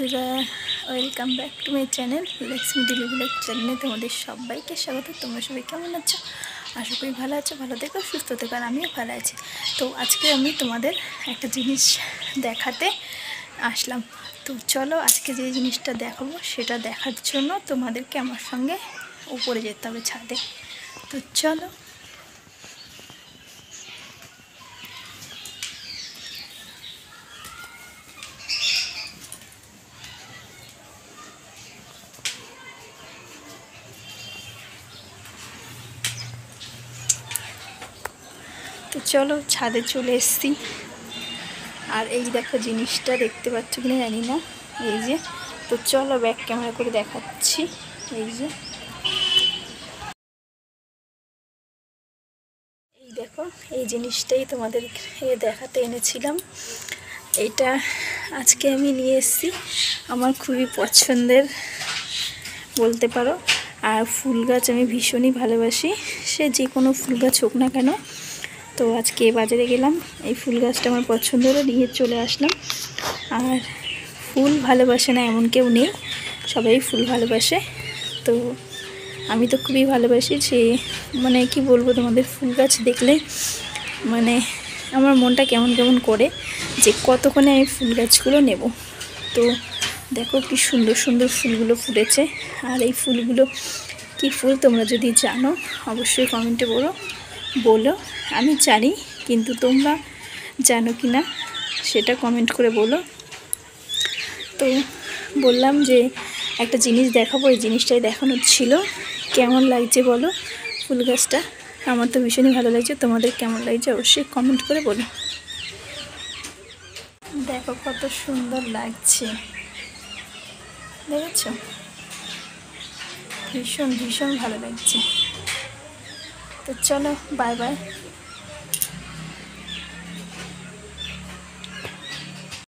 বন্ধুরা, welcome back to my channel Lakshmi daily blog চ্যানেলে তোমাদের সবাইকে স্বাগত। তোমরা সবাই কেমন আছো? আশা করি ভালো আছো, ভালো থেকো, সুস্থ থেকো। আর আমিও ভালো আছি। তো আজকে আমি তোমাদের একটা জিনিস দেখাতে আসলাম। তো চলো, আজকে যে জিনিসটা দেখাবো সেটা দেখার জন্য তোমাদেরকে আমার সঙ্গে উপরে যেতে হবে, ছাদে। তো চলো। তো চলো, ছাদে চলে এসেছি। আর এই দেখো, জিনিসটা দেখতে পাচ্ছ কিনা জানি না, এই যে। তো চলো, ব্যাক ক্যামেরা করে দেখাচ্ছি। এই যে, এই দেখো, এই জিনিসটাই তোমাদের দেখাতে এনেছিলাম। এটা আজকে আমি নিয়ে এসেছি, আমার খুবই পছন্দের বলতে পারো। আর ফুল গাছ আমি ভীষণই ভালোবাসি, সে যে কোনো ফুল গাছ হোক না কেন। তো আজকে বাজারে গেলাম, এই ফুল গাছটা আমার পছন্দ হলো, নিয়ে চলে আসলাম। আর ফুল ভালোবাসে না এমন কেউ নেই, সবাই ফুল ভালোবাসে। তো আমি তো খুবই ভালোবাসি, সে মানে কি বলবো তোমাদের, ফুল গাছ দেখলে মানে আমার মনটা কেমন কেমন করে, যে কতক্ষণে আমি ফুল গাছগুলো নেব। তো দেখো কি সুন্দর সুন্দর ফুলগুলো ফুটেছে। আর এই ফুলগুলো কি ফুল তোমরা যদি জানো অবশ্যই কমেন্টে বলো। আমি জানি, কিন্তু তোমরা জানো কি না সেটা কমেন্ট করে বলো। তো বললাম যে একটা জিনিস দেখাবো, এই জিনিসটাই দেখানোর ছিল। কেমন লাগছে বলো ফুল গাছটা? আমার তো ভীষণই ভালো লাগছে, তোমাদের কেমন লাগছে অবশ্যই কমেন্ট করে বলো। দেখো কত সুন্দর লাগছে, দেখেছো? ভীষণ ভীষণ ভালো লাগছে। তো চলো, বাই বাই।